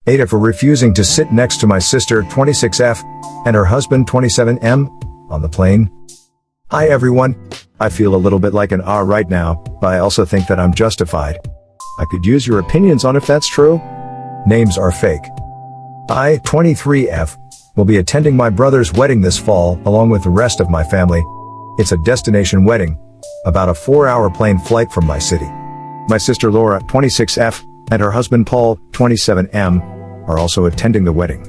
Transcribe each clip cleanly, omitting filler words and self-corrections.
AITA for refusing to sit next to my sister 26F and her husband 27M on the plane. Hi everyone. I feel a little bit like an R right now, but I also think that I'm justified. I could use your opinions on if that's true. Names are fake. I, 23F, will be attending my brother's wedding this fall along with the rest of my family. It's a destination wedding, about a 4-hour plane flight from my city. My sister Laura, 26F, and her husband Paul, 27M, are also attending the wedding.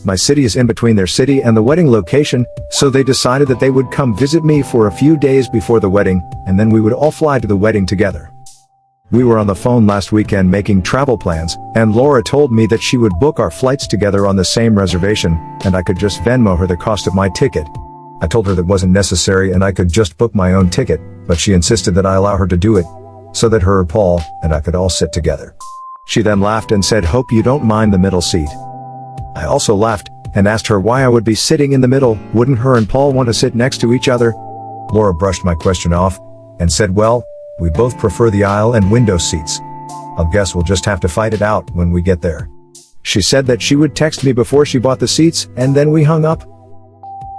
My city is in between their city and the wedding location, so they decided that they would come visit me for a few days before the wedding, and then we would all fly to the wedding together. We were on the phone last weekend making travel plans, and Laura told me that she would book our flights together on the same reservation, and I could just Venmo her the cost of my ticket. I told her that wasn't necessary and I could just book my own ticket, but she insisted that I allow her to do it, so that her, Paul, and I could all sit together. She then laughed and said, "Hope you don't mind the middle seat." I also laughed and asked her why I would be sitting in the middle. Wouldn't her and Paul want to sit next to each other? Laura brushed my question off and said, "Well, we both prefer the aisle and window seats. I guess we'll just have to fight it out when we get there." She said that she would text me before she bought the seats, and then we hung up.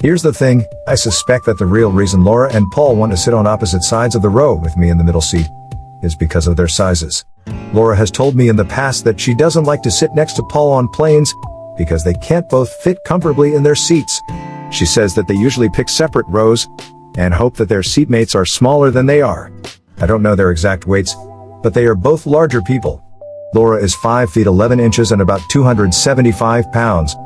Here's the thing, I suspect that the real reason Laura and Paul want to sit on opposite sides of the row with me in the middle seat is because of their sizes. Laura has told me in the past that she doesn't like to sit next to Paul on planes because they can't both fit comfortably in their seats. She says that they usually pick separate rows and hope that their seatmates are smaller than they are. I don't know their exact weights, but they are both larger people. Laura is 5 feet 11 inches and about 275 pounds,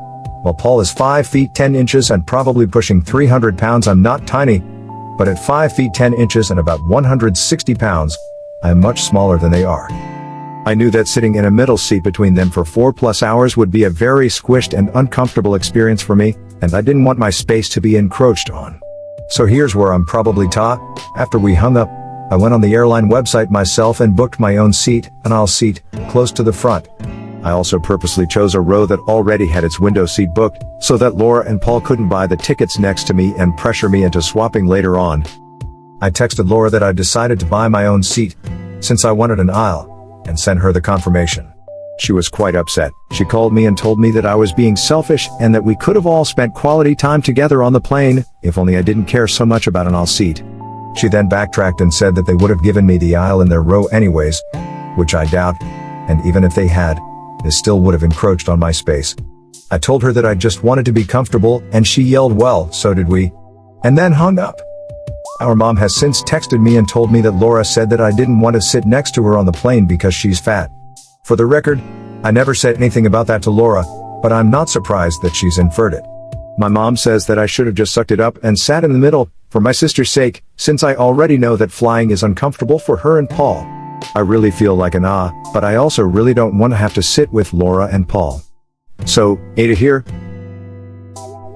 while Paul is 5 feet 10 inches and probably pushing 300 pounds. I'm not tiny, but at 5 feet 10 inches and about 160 pounds, I am much smaller than they are. I knew that sitting in a middle seat between them for 4+ hours would be a very squished and uncomfortable experience for me, and I didn't want my space to be encroached on. So here's where I'm probably taught. After we hung up, I went on the airline website myself and booked my own seat, an aisle seat, close to the front. I also purposely chose a row that already had its window seat booked, so that Laura and Paul couldn't buy the tickets next to me and pressure me into swapping later on. I texted Laura that I decided to buy my own seat, since I wanted an aisle, and sent her the confirmation. She was quite upset. She called me and told me that I was being selfish and that we could have all spent quality time together on the plane, if only I didn't care so much about an aisle seat. She then backtracked and said that they would have given me the aisle in their row anyways, which I doubt, and even if they had, they still would have encroached on my space. I told her that I just wanted to be comfortable, and she yelled, "Well, so did we," and then hung up. Our mom has since texted me and told me that Laura said that I didn't want to sit next to her on the plane because she's fat. For the record, I never said anything about that to Laura, but I'm not surprised that she's inferred it. My mom says that I should have just sucked it up and sat in the middle, for my sister's sake, since I already know that flying is uncomfortable for her and Paul. I really feel like an but I also really don't want to have to sit with Laura and Paul. So, AITA here.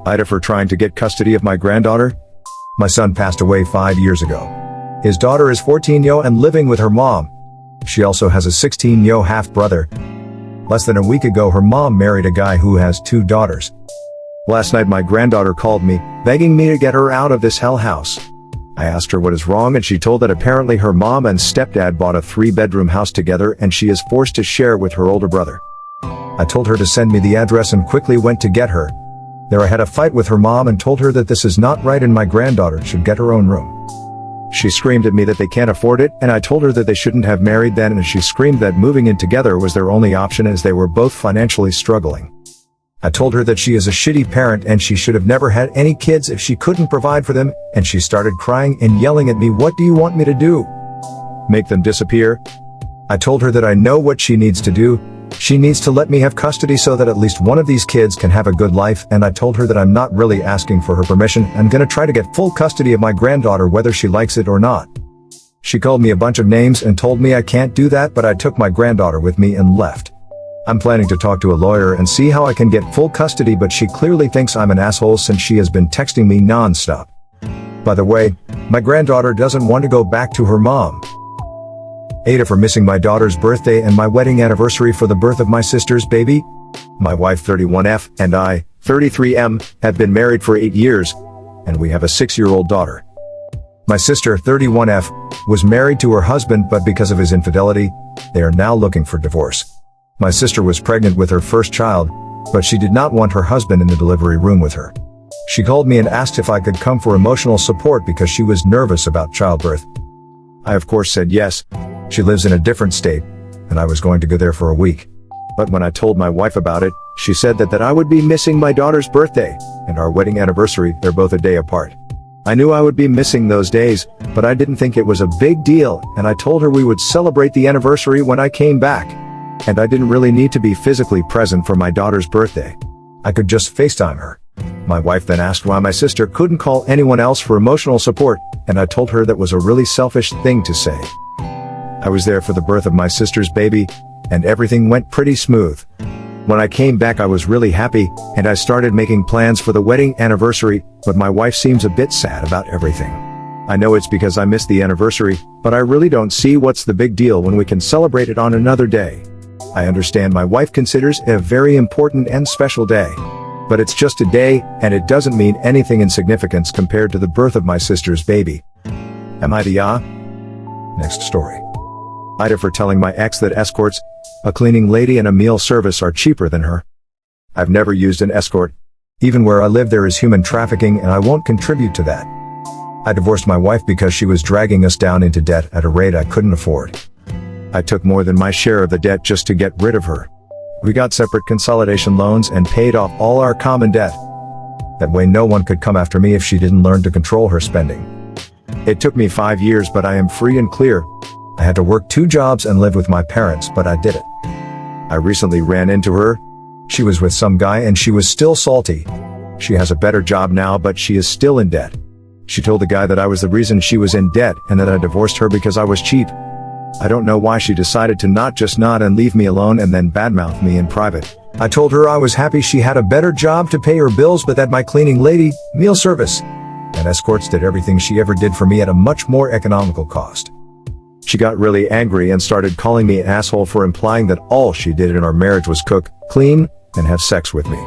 AITA for trying to get custody of my granddaughter. My son passed away 5 years ago. His daughter is 14 and living with her mom. She also has a 16 half-brother. Less than a week ago her mom married a guy who has 2 daughters. Last night my granddaughter called me, begging me to get her out of this hell house. I asked her what is wrong and she told that apparently her mom and stepdad bought a 3-bedroom house together and she is forced to share with her older brother. I told her to send me the address and quickly went to get her. There I had a fight with her mom and told her that this is not right and my granddaughter should get her own room. She screamed at me that they can't afford it, and I told her that they shouldn't have married then, and she screamed that moving in together was their only option as they were both financially struggling. I told her that she is a shitty parent and she should have never had any kids if she couldn't provide for them, and she started crying and yelling at me, "What do you want me to do? Make them disappear?" I told her that I know what she needs to do. She needs to let me have custody so that at least one of these kids can have a good life, and I told her that I'm not really asking for her permission. I'm gonna try to get full custody of my granddaughter whether she likes it or not. She called me a bunch of names and told me I can't do that, but I took my granddaughter with me and left. I'm planning to talk to a lawyer and see how I can get full custody, but she clearly thinks I'm an asshole since she has been texting me non-stop. By the way, my granddaughter doesn't want to go back to her mom. AITA for missing my daughter's birthday and my wedding anniversary for the birth of my sister's baby. My wife 31F and I, 33M, have been married for 8 years, and we have a 6-year-old daughter. My sister 31F was married to her husband, but because of his infidelity, they are now looking for divorce. My sister was pregnant with her first child, but she did not want her husband in the delivery room with her. She called me and asked if I could come for emotional support because she was nervous about childbirth. I of course said yes. She lives in a different state, and I was going to go there for a week. But when I told my wife about it, she said that I would be missing my daughter's birthday and our wedding anniversary. They're both a day apart. I knew I would be missing those days, but I didn't think it was a big deal, and I told her we would celebrate the anniversary when I came back. And I didn't really need to be physically present for my daughter's birthday. I could just FaceTime her. My wife then asked why my sister couldn't call anyone else for emotional support, and I told her that was a really selfish thing to say. I was there for the birth of my sister's baby, and everything went pretty smooth. When I came back I was really happy, and I started making plans for the wedding anniversary, but my wife seems a bit sad about everything. I know it's because I missed the anniversary, but I really don't see what's the big deal when we can celebrate it on another day. I understand my wife considers it a very important and special day. But it's just a day, and it doesn't mean anything in significance compared to the birth of my sister's baby. Am I the Next story. AITA for telling my ex that escorts, a cleaning lady and a meal service are cheaper than her. I've never used an escort. Even where I live there is human trafficking and I won't contribute to that. I divorced my wife because she was dragging us down into debt at a rate I couldn't afford. I took more than my share of the debt just to get rid of her. We got separate consolidation loans and paid off all our common debt. That way no one could come after me if she didn't learn to control her spending. It took me 5 years, but I am free and clear. I had to work 2 jobs and live with my parents, but I did it. I recently ran into her. She was with some guy and she was still salty. She has a better job now, but she is still in debt. She told the guy that I was the reason she was in debt and that I divorced her because I was cheap. I don't know why she decided to not just nod and leave me alone and then badmouth me in private. I told her I was happy she had a better job to pay her bills, but that my cleaning lady, meal service, and escorts did everything she ever did for me at a much more economical cost. She got really angry and started calling me an asshole for implying that all she did in our marriage was cook, clean, and have sex with me.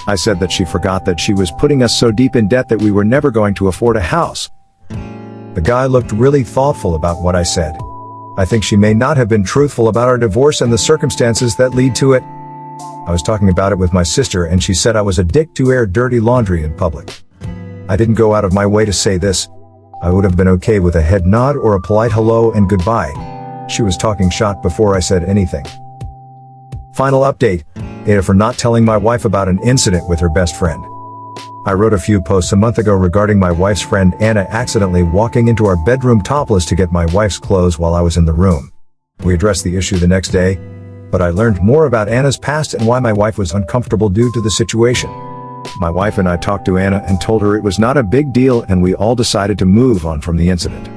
I said that she forgot that she was putting us so deep in debt that we were never going to afford a house. The guy looked really thoughtful about what I said. I think she may not have been truthful about our divorce and the circumstances that lead to it. I was talking about it with my sister and she said I was a dick to air dirty laundry in public. I didn't go out of my way to say this. I would have been okay with a head nod or a polite hello and goodbye. She was talking shop before I said anything. Final update. AITA for not telling my wife about an incident with her best friend. I wrote a few posts a month ago regarding my wife's friend Anna accidentally walking into our bedroom topless to get my wife's clothes while I was in the room. We addressed the issue the next day, but I learned more about Anna's past and why my wife was uncomfortable due to the situation. My wife and I talked to Anna and told her it was not a big deal and we all decided to move on from the incident.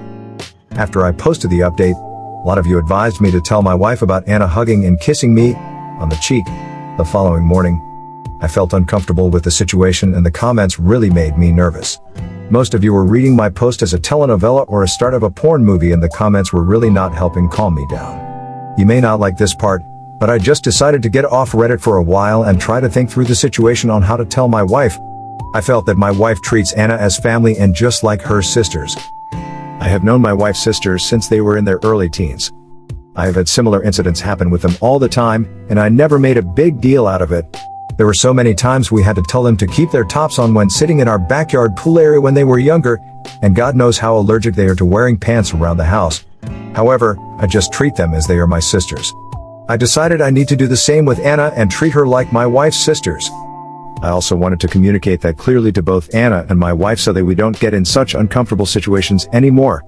After I posted the update, a lot of you advised me to tell my wife about Anna hugging and kissing me on the cheek the following morning. I felt uncomfortable with the situation and the comments really made me nervous. Most of you were reading my post as a telenovela or a start of a porn movie and the comments were really not helping calm me down. You may not like this part, but I just decided to get off Reddit for a while and try to think through the situation on how to tell my wife. I felt that my wife treats Anna as family and just like her sisters. I have known my wife's sisters since they were in their early teens. I have had similar incidents happen with them all the time, and I never made a big deal out of it. There were so many times we had to tell them to keep their tops on when sitting in our backyard pool area when they were younger, and God knows how allergic they are to wearing pants around the house. However, I just treat them as they are my sisters. I decided I need to do the same with Anna and treat her like my wife's sisters. I also wanted to communicate that clearly to both Anna and my wife so that we don't get in such uncomfortable situations anymore.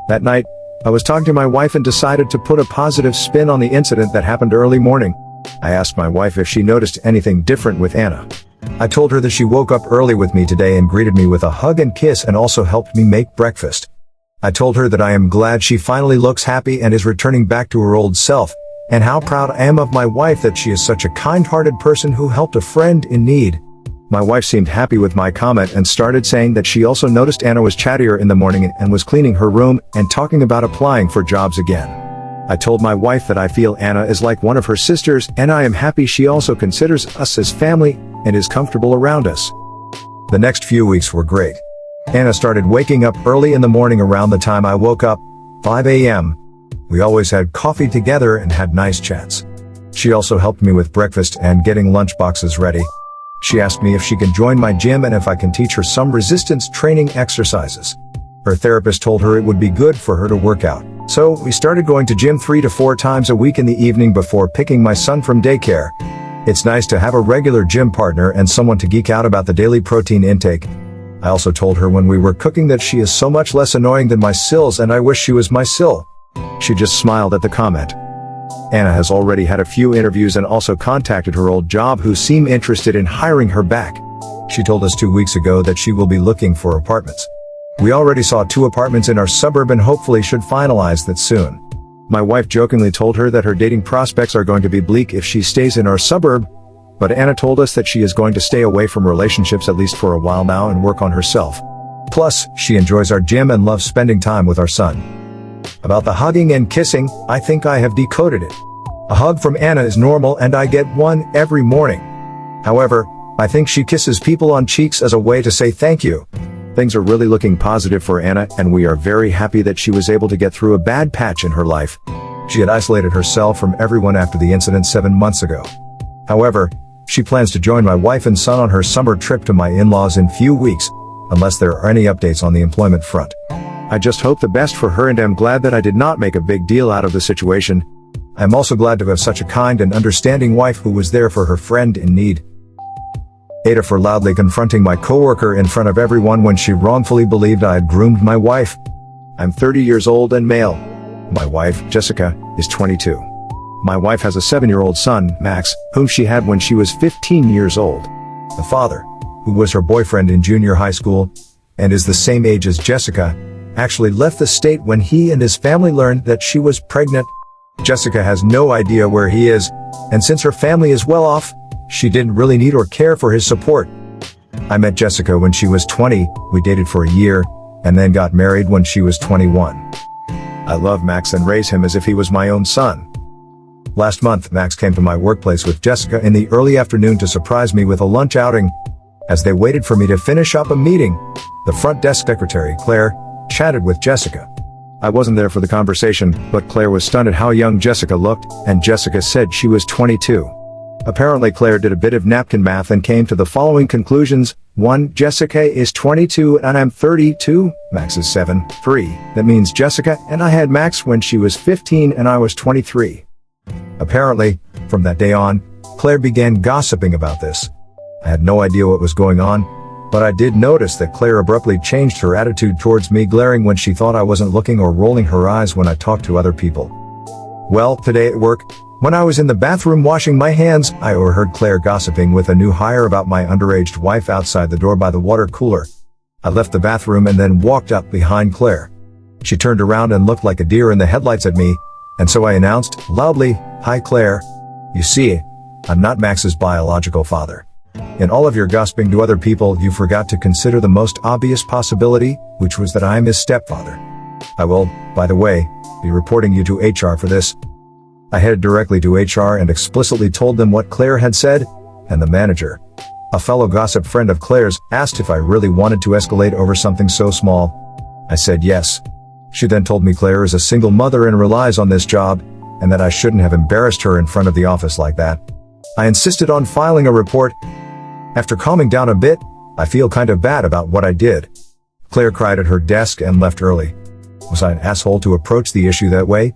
That night, I was talking to my wife and decided to put a positive spin on the incident that happened early morning. I asked my wife if she noticed anything different with Anna. I told her that she woke up early with me today and greeted me with a hug and kiss and also helped me make breakfast. I told her that I am glad she finally looks happy and is returning back to her old self, and how proud I am of my wife that she is such a kind-hearted person who helped a friend in need. My wife seemed happy with my comment and started saying that she also noticed Anna was chattier in the morning and was cleaning her room and talking about applying for jobs again. I told my wife that I feel Anna is like one of her sisters and I am happy she also considers us as family and is comfortable around us. The next few weeks were great. Anna started waking up early in the morning around the time I woke up, 5 a.m. We always had coffee together and had nice chats. She also helped me with breakfast and getting lunch boxes ready. She asked me if she can join my gym and if I can teach her some resistance training exercises. Her therapist told her it would be good for her to work out. So we started going to gym 3 to 4 times a week in the evening before picking my son from daycare. It's nice to have a regular gym partner and someone to geek out about the daily protein intake. I also told her when we were cooking that she is so much less annoying than my Sills and I wish she was my Sill. She just smiled at the comment. Anna has already had a few interviews and also contacted her old job who seem interested in hiring her back. She told us 2 weeks ago that she will be looking for apartments. We already saw 2 apartments in our suburb and hopefully should finalize that soon. My wife jokingly told her that her dating prospects are going to be bleak if she stays in our suburb, but Anna told us that she is going to stay away from relationships at least for a while now and work on herself. Plus, she enjoys our gym and loves spending time with our son. About the hugging and kissing, I think I have decoded it. A hug from Anna is normal and I get one every morning. However, I think she kisses people on cheeks as a way to say thank you. Things are really looking positive for Anna and we are very happy that she was able to get through a bad patch in her life. She had isolated herself from everyone after the incident 7 months ago. However, she plans to join my wife and son on her summer trip to my in-laws in few weeks, unless there are any updates on the employment front. I just hope the best for her and am glad that I did not make a big deal out of the situation. I am also glad to have such a kind and understanding wife who was there for her friend in need. AITA for loudly confronting my coworker in front of everyone when she wrongfully believed I had groomed my wife. I'm 30 years old and male. My wife, Jessica, is 22. My wife has a 7-year-old son, Max, whom she had when she was 15 years old. The father, who was her boyfriend in junior high school, and is the same age as Jessica, actually left the state when he and his family learned that she was pregnant. Jessica has no idea where he is, and since her family is well off, she didn't really need or care for his support. I met Jessica when she was 20, we dated for a year, and then got married when she was 21. I love Max and raise him as if he was my own son. Last month, Max came to my workplace with Jessica in the early afternoon to surprise me with a lunch outing. As they waited for me to finish up a meeting, the front desk secretary, Claire, chatted with Jessica. I wasn't there for the conversation, but Claire was stunned at how young Jessica looked, and Jessica said she was 22. Apparently Claire did a bit of napkin math and came to the following conclusions. 1. Jessica is 22 and I'm 32. Max is 7. 3. That means Jessica and I had Max when she was 15 and I was 23. Apparently, from that day on, Claire began gossiping about this. I had no idea what was going on, but I did notice that Claire abruptly changed her attitude towards me, glaring when she thought I wasn't looking or rolling her eyes when I talked to other people. Well, today at work, when I was in the bathroom washing my hands, I overheard Claire gossiping with a new hire about my underage wife outside the door by the water cooler. I left the bathroom and then walked up behind Claire. She turned around and looked like a deer in the headlights at me, and so I announced, loudly, "Hi Claire. You see, I'm not Max's biological father. In all of your gossiping to other people, you forgot to consider the most obvious possibility, which was that I am his stepfather. I will, by the way, be reporting you to HR for this." I headed directly to HR and explicitly told them what Claire had said, and the manager, a fellow gossip friend of Claire's, asked if I really wanted to escalate over something so small. I said yes. She then told me Claire is a single mother and relies on this job, and that I shouldn't have embarrassed her in front of the office like that. I insisted on filing a report. After calming down a bit, I feel kind of bad about what I did. Claire cried at her desk and left early. Was I an asshole to approach the issue that way?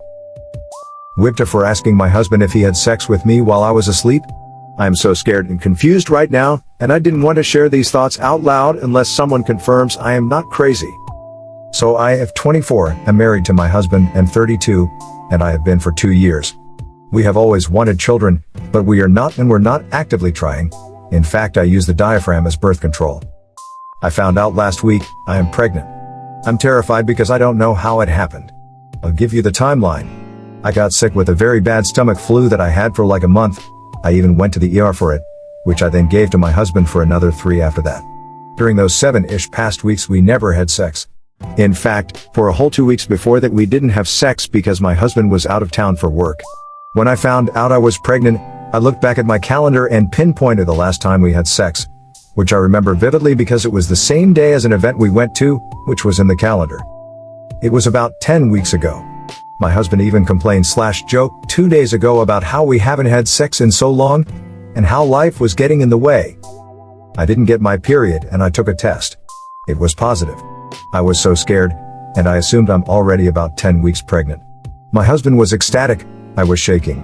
Whipped her for asking my husband if he had sex with me while I was asleep? I am so scared and confused right now, and I didn't want to share these thoughts out loud unless someone confirms I am not crazy. So I am 24, am married to my husband, and 32, and I have been for 2 years. We have always wanted children, but we are not, and we're not actively trying. In fact, I use the diaphragm as birth control. I found out last week I am pregnant. I'm terrified because I don't know how it happened. I'll give you the timeline. I got sick with a very bad stomach flu that I had for like a month. I even went to the ER for it, which I then gave to my husband for another 3 after that. During those 7-ish past weeks we never had sex. In fact, for a whole 2 weeks before that we didn't have sex because my husband was out of town for work. When I found out I was pregnant, I looked back at my calendar and pinpointed the last time we had sex, which I remember vividly because it was the same day as an event we went to, which was in the calendar. It was about 10 weeks ago. My husband even complained/joked 2 days ago about how we haven't had sex in so long, and how life was getting in the way. I didn't get my period and I took a test. It was positive. I was so scared, and I assumed I'm already about 10 weeks pregnant. My husband was ecstatic, I was shaking.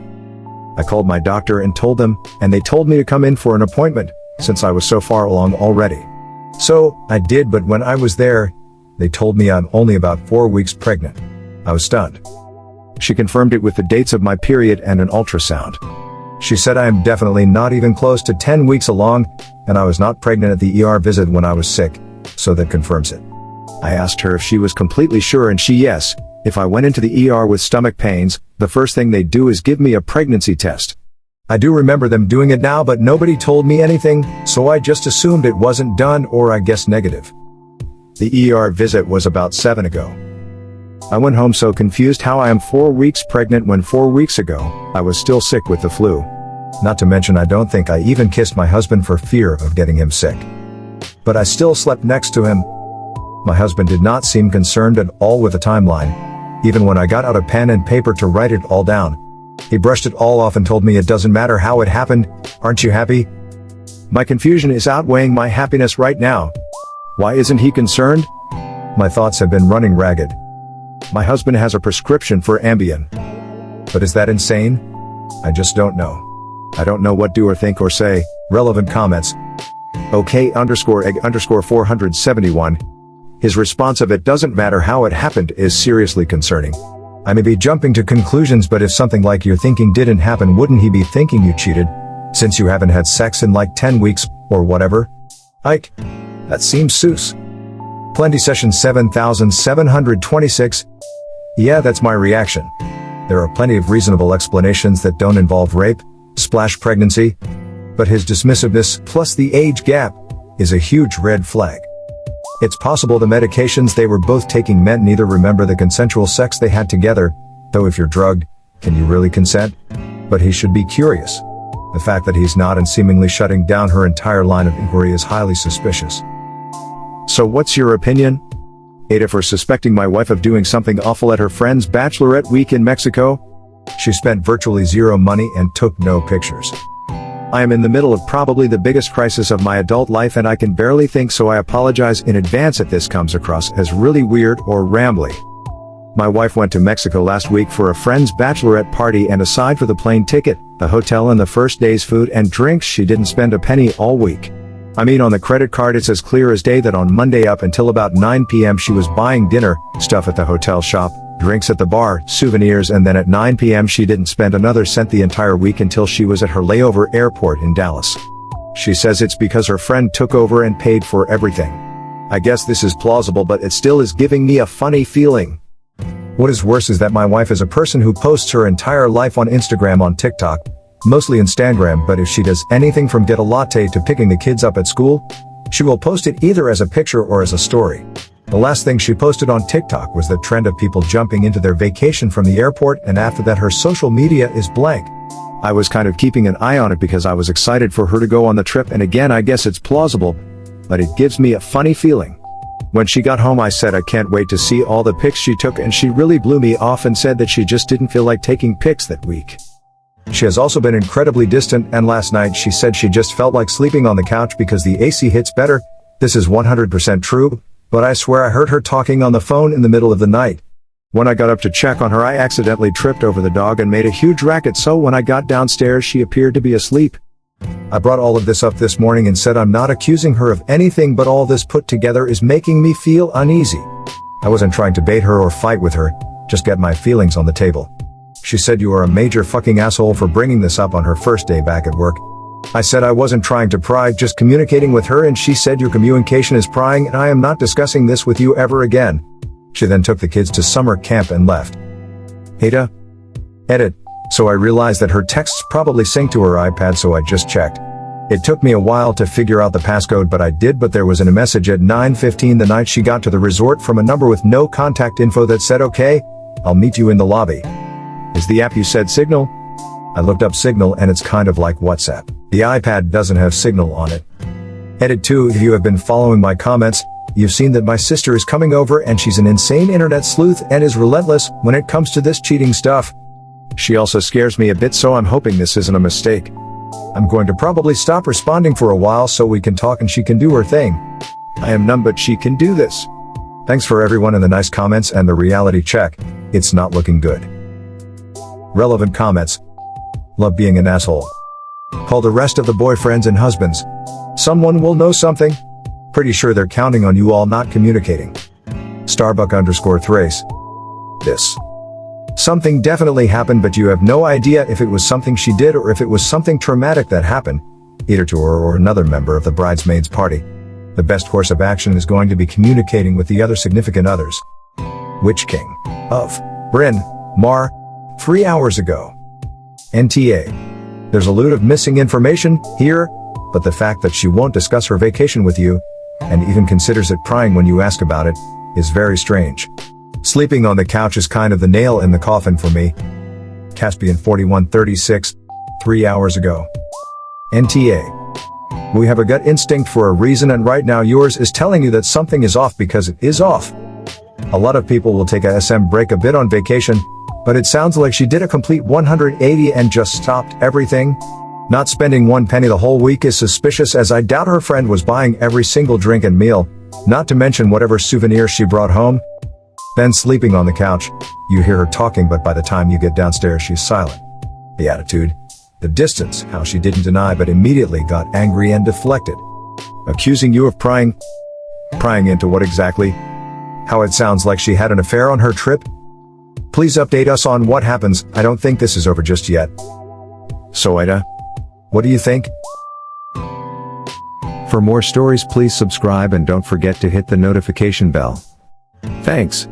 I called my doctor and told them, and they told me to come in for an appointment, since I was so far along already. So, I did, but when I was there, they told me I'm only about 4 weeks pregnant. I was stunned. She confirmed it with the dates of my period and an ultrasound. She said I am definitely not even close to 10 weeks along, and I was not pregnant at the ER visit when I was sick, so that confirms it. I asked her if she was completely sure, and she yes. If I went into the ER with stomach pains, the first thing they'd do is give me a pregnancy test. I do remember them doing it now, but nobody told me anything, so I just assumed it wasn't done, or I guess negative. The ER visit was about 7 ago. I went home so confused how I am 4 weeks pregnant when 4 weeks ago, I was still sick with the flu. Not to mention I don't think I even kissed my husband for fear of getting him sick. But I still slept next to him. My husband did not seem concerned at all with the timeline, even when I got out a pen and paper to write it all down. He brushed it all off and told me it doesn't matter how it happened, aren't you happy? My confusion is outweighing my happiness right now. Why isn't he concerned? My thoughts have been running ragged. My husband has a prescription for Ambien. But is that insane? I just don't know. I don't know what do or think or say. Relevant comments. OK_egg_471. His response of "it doesn't matter how it happened" is seriously concerning. I may be jumping to conclusions, but if something like you're thinking didn't happen, wouldn't he be thinking you cheated? Since you haven't had sex in like 10 weeks, or whatever? Ike. That seems sus. Plenty session 7726. Yeah, that's my reaction. There are plenty of reasonable explanations that don't involve rape, / pregnancy. But his dismissiveness, plus the age gap, is a huge red flag. It's possible the medications they were both taking meant neither remember the consensual sex they had together, though if you're drugged, can you really consent? But he should be curious. The fact that he's not and seemingly shutting down her entire line of inquiry is highly suspicious. So what's your opinion? AITA for suspecting my wife of doing something awful at her friend's bachelorette week in Mexico? She spent virtually zero money and took no pictures. I am in the middle of probably the biggest crisis of my adult life and I can barely think, so I apologize in advance if this comes across as really weird or rambly. My wife went to Mexico last week for a friend's bachelorette party, and aside for the plane ticket, the hotel and the first day's food and drinks, she didn't spend a penny all week. I mean, on the credit card it's as clear as day that on Monday up until about 9 p.m. she was buying dinner, stuff at the hotel shop, drinks at the bar, souvenirs, and then at 9 p.m. she didn't spend another cent the entire week until she was at her layover airport in Dallas. She says it's because her friend took over and paid for everything. I guess this is plausible, but it still is giving me a funny feeling. What is worse is that my wife is a person who posts her entire life on Instagram, on TikTok, mostly Instagram, but if she does anything from get a latte to picking the kids up at school, she will post it either as a picture or as a story. The last thing she posted on TikTok was the trend of people jumping into their vacation from the airport, and after that her social media is blank. I was kind of keeping an eye on it because I was excited for her to go on the trip, and again I guess it's plausible, but it gives me a funny feeling. When she got home I said I can't wait to see all the pics she took, and she really blew me off and said that she just didn't feel like taking pics that week. She has also been incredibly distant, and last night she said she just felt like sleeping on the couch because the AC hits better. This is 100% true, but I swear I heard her talking on the phone in the middle of the night. When I got up to check on her I accidentally tripped over the dog and made a huge racket, so when I got downstairs she appeared to be asleep. I brought all of this up this morning and said I'm not accusing her of anything, but all this put together is making me feel uneasy. I wasn't trying to bait her or fight with her, just get my feelings on the table. She said you are a major fucking asshole for bringing this up on her first day back at work. I said I wasn't trying to pry, just communicating with her, and she said your communication is prying and I am not discussing this with you ever again. She then took the kids to summer camp and left. AITA? Edit. So I realized that her texts probably sync to her iPad, so I just checked. It took me a while to figure out the passcode, but I did. But there was a message at 9:15 the night she got to the resort from a number with no contact info that said, "Okay, I'll meet you in the lobby." Is the app you said Signal? I looked up Signal and it's kind of like WhatsApp. The iPad doesn't have Signal on it. Edit 2. If you have been following my comments, You've seen that my sister is coming over and she's an insane internet sleuth and is relentless when it comes to this cheating stuff. She also scares me a bit, so I'm hoping this isn't a mistake. I'm going to probably stop responding for a while so we can talk and she can do her thing. I am numb, but she can do this. Thanks for everyone and the nice comments and the reality check. It's not looking good. Relevant comments. Love being an asshole. Call the rest of the boyfriends and husbands. Someone will know something. Pretty sure they're counting on you all not communicating. Starbuck_Thrace. This. Something definitely happened, but you have no idea if it was something she did or if it was something traumatic that happened, either to her or another member of the bridesmaids party. The best course of action is going to be communicating with the other significant others. Witch King. Of. Bryn. Mar. 3 hours ago. NTA. There's a loot of missing information here, but the fact that she won't discuss her vacation with you, and even considers it prying when you ask about it, is very strange. Sleeping on the couch is kind of the nail in the coffin for me. Caspian 4136. 3 hours ago. NTA. We have a gut instinct for a reason, and right now yours is telling you that something is off because it is off. A lot of people will take a SM break a bit on vacation, but it sounds like she did a complete 180 and just stopped everything. Not spending one penny the whole week is suspicious, as I doubt her friend was buying every single drink and meal, not to mention whatever souvenirs she brought home. Then sleeping on the couch, you hear her talking, but by the time you get downstairs she's silent. The attitude, the distance, how she didn't deny but immediately got angry and deflected. Accusing you of prying. Prying into what exactly? How it sounds like she had an affair on her trip? Please update us on what happens. I don't think this is over just yet. So AITA, what do you think? For more stories, please subscribe and don't forget to hit the notification bell. Thanks.